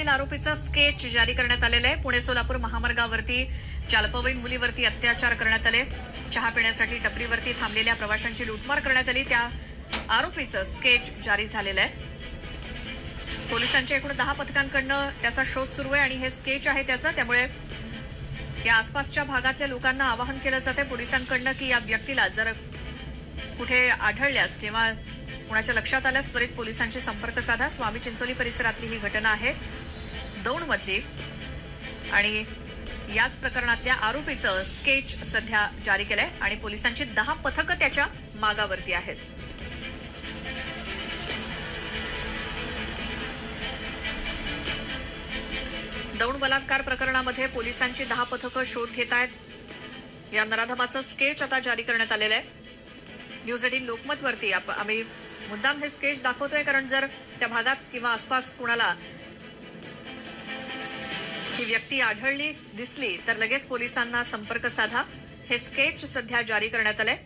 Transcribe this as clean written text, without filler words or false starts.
प्रकरणातील आरोपीचा स्केच जारी करण्यात आलेला आहे। पुणे सोलापूर महामार्गावरती चालपवयीन मुलीवरती अत्याचार करण्यात आले। चहा पिण्यासाठी टपरीवरती थांबलेल्या प्रवाशांची लूटमार करण्यात आली। त्या आरोपीचं स्केच जारी झालेलं आहे। पोलिसांच्या एकूण 10 पथकांकडनं त्याचा शोध सुरू आहे आणि हे स्केच आहे त्याचं। त्यामुळे या आसपासच्या भागातल्या लोकांना आवाहन केलं जाते पोलिसांकडनं की या व्यक्तीला जर कुठे आढळल्यास किंवा कुणाच्या लक्षात आल्यास त्वरित पोलिसांशी संपर्क साधा। स्वामी चिंचोली परिसरातली ही घटना आहे दौंडमधली आणि याच प्रकरणातल्या आरोपीचं स्केच सध्या जारी केलंय आणि पोलिसांची 10 पथकं त्याच्या मागावरती आहेत। दौंड बलात्कार प्रकरणामध्ये पोलिसांची 10 पथकं शोध घेत आहेत। या नराधमाचं स्केच आता जारी करण्यात आलेलं आहे। न्यूज 18 लोकमत वरती आम्ही मुद्दाम हे स्केच दाखवतोय कारण जर त्या भागात किंवा आसपास कुणाला ही व्यक्ती आढळली दिसली तर लगेच पोलिसांना संपर्क साधा। हे स्केच सध्या जारी करण्यात आलंय।